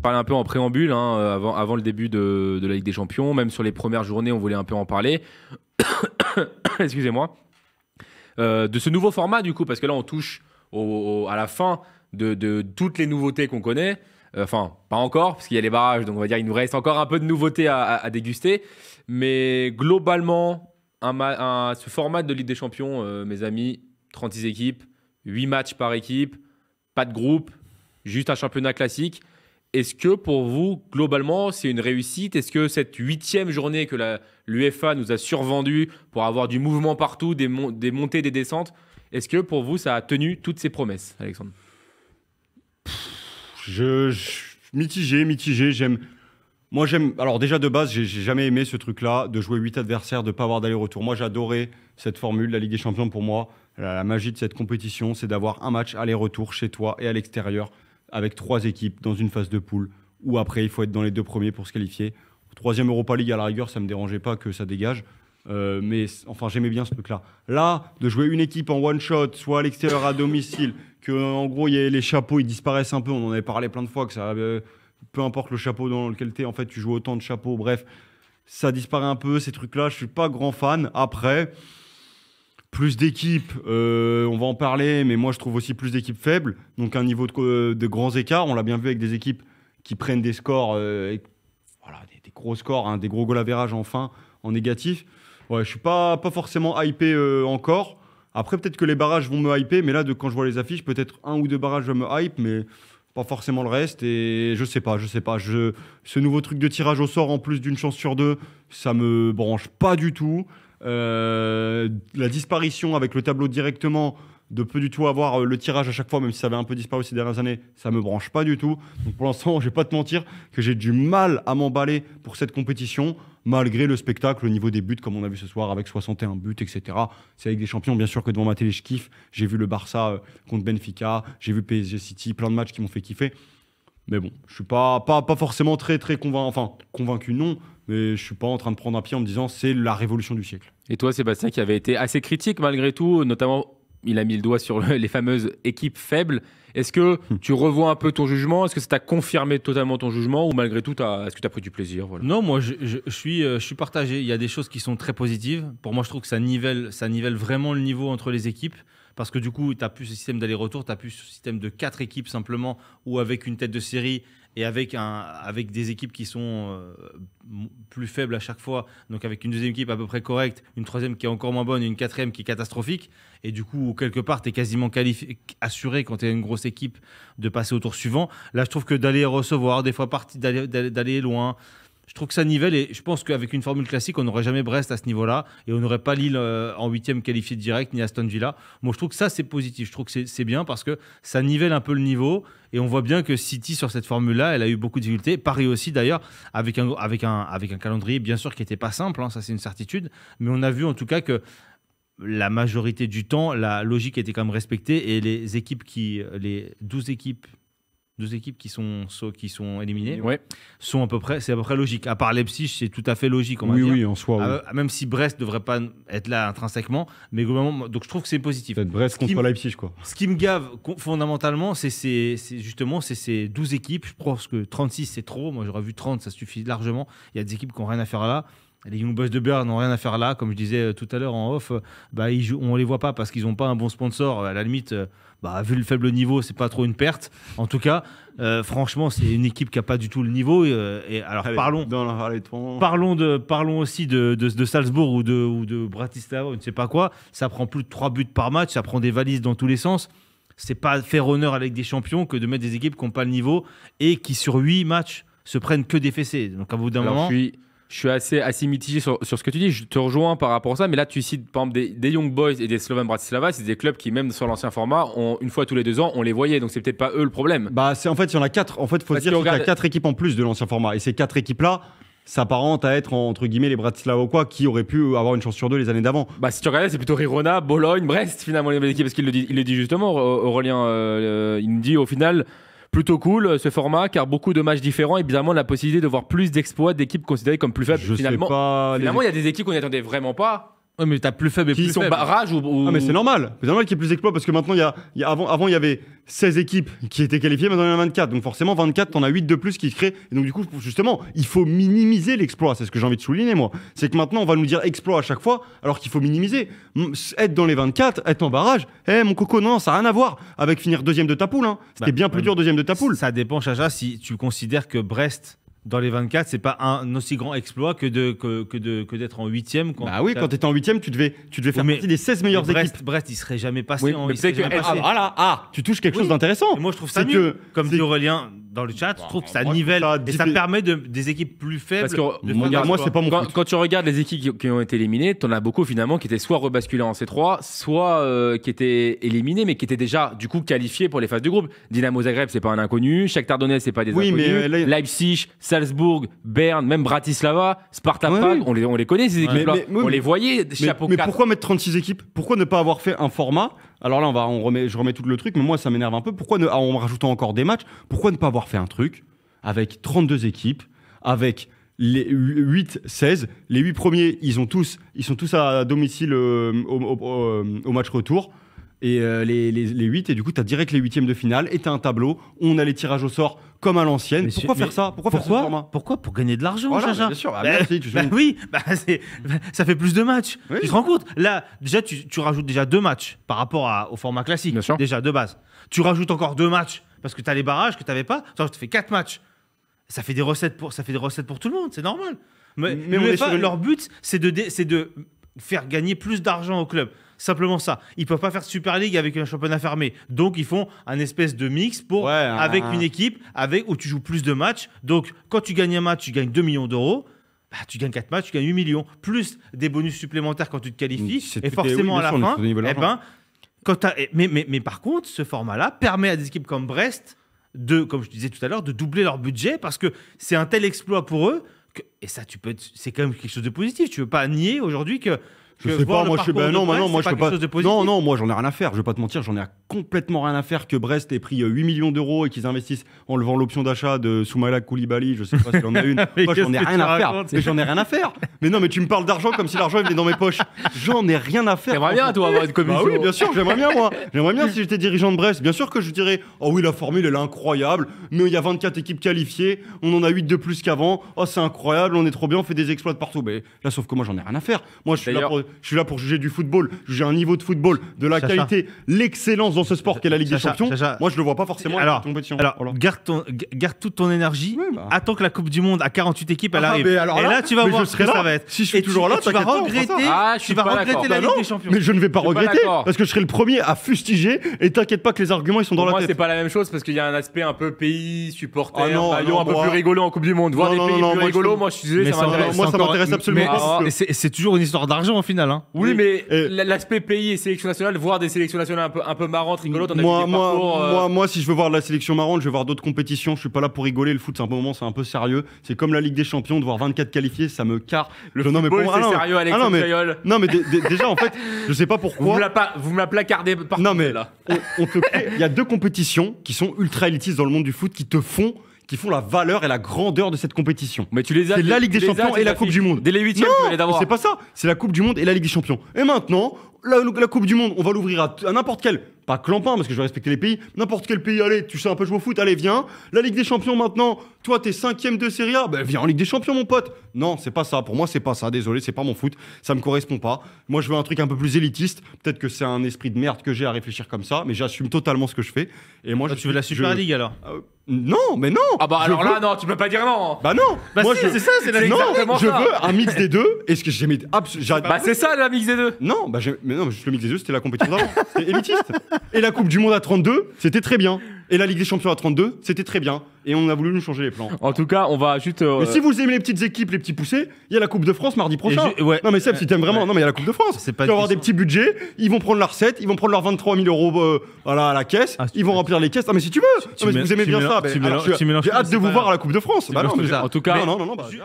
parlais un peu en préambule, hein, avant le début de la Ligue des Champions. Même sur les premières journées, on voulait un peu en parler. Excusez-moi. De ce nouveau format, du coup, parce que là, on touche à la fin de toutes les nouveautés qu'on connaît. Enfin, pas encore, parce qu'il y a les barrages, donc on va dire qu'il nous reste encore un peu de nouveautés à déguster. Mais globalement, ce format de Ligue des Champions, mes amis, 36 équipes, 8 matchs par équipe, pas de groupe, juste un championnat classique. Est-ce que pour vous, globalement, c'est une réussite? Est-ce que cette 8e journée que l'UEFA nous a survendue pour avoir du mouvement partout, des montées, des descentes, est-ce que pour vous, ça a tenu toutes ses promesses, Alexandre? Mitigé. J'aime. Alors, déjà, de base, j'ai jamais aimé ce truc-là, de jouer 8 adversaires, de ne pas avoir d'aller-retour. Moi, j'ai adoré cette formule, la Ligue des Champions. Pour moi, la magie de cette compétition, c'est d'avoir un match aller-retour chez toi et à l'extérieur, avec 3 équipes dans une phase de poule, où après, il faut être dans les 2 premiers pour se qualifier. 3e Europa League, à la rigueur, ça ne me dérangeait pas que ça dégage. Mais enfin, j'aimais bien ce truc-là. Là, de jouer une équipe en one-shot, soit à l'extérieur, à domicile, que en gros, les chapeaux, ils disparaissent un peu. On en avait parlé plein de fois, que ça, peu importe le chapeau dans lequel tu es, en fait, tu joues autant de chapeaux. Bref, ça disparaît un peu, ces trucs-là. Je ne suis pas grand fan. Après, plus d'équipes, on va en parler, mais moi, je trouve aussi plus d'équipes faibles. Donc, un niveau de grands écarts. On l'a bien vu avec des équipes qui prennent des scores, des gros scores, hein, des gros goal average en négatif. Ouais, je suis pas forcément hypé encore. Après, peut-être que les barrages vont me hyper, mais là, quand je vois les affiches, peut-être 1 ou 2 barrages vont me hype, mais pas forcément le reste. Et je sais pas. Ce nouveau truc de tirage au sort en plus d'une chance sur 2, ça me branche pas du tout. La disparition avec le tableau directement, de peu du tout avoir le tirage à chaque fois, même si ça avait un peu disparu ces dernières années, ça me branche pas du tout. Donc pour l'instant, je vais pas te mentir que j'ai du mal à m'emballer pour cette compétition, malgré le spectacle au niveau des buts, comme on a vu ce soir avec 61 buts, etc. C'est avec des champions, bien sûr que devant ma télé, je kiffe. J'ai vu le Barça contre Benfica, j'ai vu PSG City, plein de matchs qui m'ont fait kiffer. Mais bon, je suis pas forcément très convaincu, non, mais je suis pas en train de prendre un pied en me disant c'est la révolution du siècle. Et toi, Sébastien, qui avait été assez critique malgré tout, notamment, il a mis le doigt sur les fameuses équipes faibles. Est-ce que tu revois un peu ton jugement? Est-ce que ça t'a confirmé totalement ton jugement? Ou malgré tout, est-ce que tu as pris du plaisir? Voilà. Non, moi, je suis partagé. Il y a des choses qui sont très positives. Pour moi, je trouve que ça nivelle vraiment le niveau entre les équipes. Parce que du coup, tu n'as plus ce système d'aller-retour, tu n'as plus ce système de 4 équipes simplement, ou avec une tête de série et avec des équipes qui sont plus faibles à chaque fois. Donc avec une deuxième équipe à peu près correcte, une troisième qui est encore moins bonne et une quatrième qui est catastrophique. Et du coup, quelque part, tu es quasiment assuré quand tu es une grosse équipe de passer au tour suivant. Là, je trouve que d'aller recevoir, des fois d'aller loin, je trouve que ça nivelle et je pense qu'avec une formule classique, on n'aurait jamais Brest à ce niveau-là et on n'aurait pas Lille en 8e qualifié direct ni Aston Villa. Moi, je trouve que ça, c'est positif. Je trouve que c'est bien parce que ça nivelle un peu le niveau et on voit bien que City, sur cette formule-là, elle a eu beaucoup de difficultés. Paris aussi, d'ailleurs, avec un calendrier, bien sûr, qui n'était pas simple, hein, ça c'est une certitude, mais on a vu en tout cas que la majorité du temps, la logique était quand même respectée et les 12 équipes qui sont éliminées, Ouais. c'est à peu près logique. À part Leipzig, c'est tout à fait logique, on va Oui, dire. oui, en soi. Oui. Même si Brest ne devrait pas être là intrinsèquement, mais globalement, donc je trouve que c'est positif. Peut-être Brest contre Leipzig, quoi. Ce qui me gave fondamentalement, c'est ces 12 équipes. Je pense que 36, c'est trop. Moi, j'aurais vu 30, ça suffit largement. Il y a des équipes qui n'ont rien à faire là. Les Young Boys de Berne n'ont rien à faire là. Comme je disais tout à l'heure en off, on ne les voit pas parce qu'ils n'ont pas un bon sponsor. À la limite, vu le faible niveau, c'est pas trop une perte. En tout cas, franchement, c'est une équipe qui n'a pas du tout le niveau. Parlons aussi de Salzbourg ou de Bratislava, je ne sais pas quoi. Ça prend plus de 3 buts par match, ça prend des valises dans tous les sens. C'est pas faire honneur avec des champions que de mettre des équipes qui n'ont pas le niveau et qui, sur 8 matchs, se prennent que des fessées. Donc, à bout d'un moment... Je suis assez mitigé sur ce que tu dis. Je te rejoins par rapport à ça. Mais là, tu cites par exemple des Young Boys et des Slovan Bratislava. C'est des clubs qui, même sur l'ancien format, une fois tous les 2 ans, on les voyait. Donc, c'est peut-être pas eux le problème. En fait, il y en a 4. En fait, il faut se dire qu'il y a 4 équipes en plus de l'ancien format. Et ces 4 équipes-là s'apparentent à être, entre guillemets, les Bratislava ou quoi, qui auraient pu avoir une chance sur 2 les années d'avant. Si tu regardais, c'est plutôt Girona, Bologne, Brest, finalement, les équipes. Parce qu'il le dit justement, Aurélien. Il nous dit au final... Plutôt cool ce format, car beaucoup de matchs différents et évidemment la possibilité de voir plus d'exploits d'équipes considérées comme plus faibles. Finalement, il y a des équipes qu'on n'y attendait vraiment pas. Ouais, mais t'as plus faible et qui plus sont faible. barrage ou. Ah mais c'est normal. C'est normal qu'il y ait plus d'exploits parce que maintenant, avant, il y avait 16 équipes qui étaient qualifiées, maintenant il y en a 24. Donc forcément, 24, t'en as 8 de plus qui créent. Et donc du coup, justement, il faut minimiser l'exploit. C'est ce que j'ai envie de souligner, moi. C'est que maintenant, on va nous dire exploit à chaque fois, alors qu'il faut minimiser. Être dans les 24, être en barrage, mon coco, non, ça n'a rien à voir avec finir deuxième de ta poule. Hein. C'était bien plus dur deuxième de ta poule. Ça dépend, Chacha, si tu considères que Brest, dans les 24, c'est pas un aussi grand exploit que d'être en 8e. Bah oui, quand t'étais en 8e, tu devais faire mais- partie des 16 meilleures équipes. Brest, il serait jamais passé. Oui, en mais il serait peut-être jamais que- passé. Voilà, tu touches quelque chose d'intéressant. Et moi, je trouve ça C'est mieux. que- Comme c'est- dit Aurélien dans le chat, je trouve que ça moi, je nivelle trouve ça et ça diffé- permet des équipes plus faibles. Parce que, de mon faire gars, des moi, exploits. c'est pas mon Quand, foot. quand tu regardes les équipes qui ont été éliminées, t'en as beaucoup finalement qui étaient soit rebasculées en C3, soit qui étaient éliminées, mais qui étaient déjà du coup qualifiées pour les phases de groupe. Dynamo Zagreb, c'est pas un inconnu. Shakhtar Donetsk, c'est pas des Oui, inconnus. mais, là- Leipzig, Salzbourg, Berne, même Bratislava, Sparta Ouais, Prague, oui. on les connaît ces équipes-là. mais- on les voyait Mais, chapeau mais 4. pourquoi mettre 36 équipes? Pourquoi ne pas avoir fait un format? Alors là, je remets tout le truc, mais moi, ça m'énerve un peu. Pourquoi en rajoutant encore des matchs, pourquoi ne pas avoir fait un truc avec 32 équipes, avec les 8-16, les 8 premiers, ils sont tous à domicile au match retour. Et les 8, et du coup, tu as direct les 8e de finale, et tu as un tableau, on a les tirages au sort comme à l'ancienne. Mais Pourquoi faire ça? Pourquoi faire ce format? Pourquoi Pour gagner de l'argent, Voilà, Chacha. bien sûr. Ah, Bah, merci, bah oui, ça fait plus de matchs. Oui. Tu te rends compte? Là, déjà, tu rajoutes déjà 2 matchs par rapport au format classique. Bien sûr. Déjà, de base. Tu rajoutes encore 2 matchs parce que tu as les barrages que tu n'avais pas. Tu fais 4 matchs. Ça fait des recettes pour tout le monde, c'est normal. Mais on est sur une- leur but, c'est de faire gagner plus d'argent au club. Simplement ça. Ils peuvent pas faire Super League avec un championnat fermé. Donc, ils font un espèce de mix avec une équipe où tu joues plus de matchs. Donc, quand tu gagnes un match, tu gagnes 2 millions d'euros. Bah, tu gagnes 4 matchs, tu gagnes 8 millions. Plus des bonus supplémentaires quand tu te qualifies. C'est Et tout est- forcément, oui, à la bien sûr, on est fin, sur des niveaux eh d'argent. ben, mais par contre, ce format-là permet à des équipes comme Brest comme je disais tout à l'heure, de doubler leur budget parce que c'est un tel exploit pour eux. Et ça, c'est quand même quelque chose de positif. Tu veux pas nier aujourd'hui que. Je sais pas, moi je suis. Ben non, moi je peux pas. Non, Non, moi j'en ai rien à faire. Je vais pas te mentir, j'en ai complètement rien à faire que Brest ait pris 8 millions d'euros et qu'ils investissent en levant l'option d'achat de Soumaïla Koulibaly. Je sais pas s'il en a une. Moi j'en ai rien à faire. Mais j'en ai rien à faire. Mais non, mais tu me parles d'argent comme si l'argent il venait dans mes poches. J'en ai rien à faire. T'aimerais bien, toi, avoir une commission. Bah oui, bien sûr, j'aimerais bien, moi. J'aimerais bien si j'étais dirigeant de Brest. Bien sûr que je dirais, oh oui, la formule, elle est incroyable. Mais il y a 24 équipes qualifiées. On en a 8 de plus qu'avant. Oh, c'est incroyable. On est trop bien. On fait des exploits de partout. Mais là, sauf que moi, j'en ai rien à faire. Moi, je suis là pour juger du football. Juger un niveau de football, de la Chacha. qualité, l'excellence dans ce sport qu'est la Ligue des Chacha, Champions. Chacha. Moi, je le vois pas forcément Alors, avec la compétition. Alors, Voilà. garde toute ton énergie. Ouais, bah. Attends que la Coupe du Monde à 48 équipes, elle Ah, arrive. mais alors et là, là, tu vas mais voir je ce serai que ça là. va être. Si je suis Et toujours là, tu vas t'inquiète pas, on fera regretter, ça. Ah, je suis pas d'accord. la Bah Ligue non, des Champions. mais je ne vais pas Je suis pas regretter d'accord. parce que je serai le premier à fustiger et t'inquiète pas que les arguments ils sont dans Pour la moi, tête. c'est pas la même chose parce qu'il y a un aspect un peu pays, supporter, Ah non, maillot non, un peu moi- plus rigolo en Coupe du Monde. Voir Non, des non, pays non, plus moi, rigolos, je- moi je suis désolé, Mais ça c'est m'intéresse. moi, ça m'intéresse absolument pas. Mais c'est toujours une histoire d'argent au final. Hein. Oui, mais Et- l'aspect pays et sélection nationale, voir des sélections nationales un peu marrantes, rigolotes, on a Moi, vu des parcours, moi, si je veux voir de la sélection marrante, je vais voir d'autres compétitions. Je suis pas là pour rigoler. Le foot, c'est un moment, c'est un peu sérieux. C'est comme la Ligue des Champions, de voir 24 qualifiés, ça me carre. le Non, mais football, pour- c'est ah non, sérieux, Alexandre ah non, mais- Payol. Non, mais déjà, en fait, je sais pas Vous pourquoi. me la placardez partout, Non, mais là. il y a deux compétitions qui sont ultra élitistes dans le monde du foot qui font la valeur et la grandeur de cette compétition. Mais tu les as. C'est la Ligue des tu les as, Champions tu et la les as Coupe fait. du Monde. Dès les huitièmes, tu vas les Non, avoir. c'est pas ça. C'est la Coupe du Monde et la Ligue des Champions. Et maintenant, la Coupe du Monde, on va l'ouvrir à n'importe quel. Pas clampin, parce que je vais respecter les pays. N'importe quel pays, allez, tu sais un peu jouer au foot, allez, viens. La Ligue des Champions maintenant, toi, t'es 5e de Serie A, ben viens en Ligue des Champions, mon pote. Non, c'est pas ça. Pour moi, c'est pas ça. Désolé, c'est pas mon foot. Ça me correspond pas. Moi, je veux un truc un peu plus élitiste. Peut-être que c'est un esprit de merde que j'ai à réfléchir comme ça, mais j'assume totalement ce que je fais. Et moi, Tu veux la Super League alors? Non, mais non. Ah bah Je alors veux- là, non, tu peux pas dire non. Bah non. Bah moi, si, je... c'est ça, c'est la C'est Non, exactement je ça. veux un mix des deux. Est-ce que j'aimais Bah c'est ça la mix des deux. Non, bah mais non, juste le mix des deux, c'était la compétition d'avant. C'était élitiste. Et la Coupe du Monde à 32, c'était très bien. Et la Ligue des Champions à 32, c'était très bien. Et on a voulu nous changer les plans. En tout cas, on va juste. Mais si vous aimez les petites équipes, les petits poussés, il y a la Coupe de France mardi prochain. Ouais. Non mais Seb, si t'aimes vraiment, non mais il y a la Coupe de France. C'est Tu pas vas une avoir des question. petits budgets, ils vont prendre la recette, ils vont prendre leurs 23 000 euros voilà, à la caisse, Ah, ils vont remplir les caisses. Non mais si tu veux, non, mais si vous aimez bien ça, ben, alors, j'ai hâte de vous voir à la Coupe de France. Bah non, mais mélanges tout ça. En tout cas, non, bah, Juste-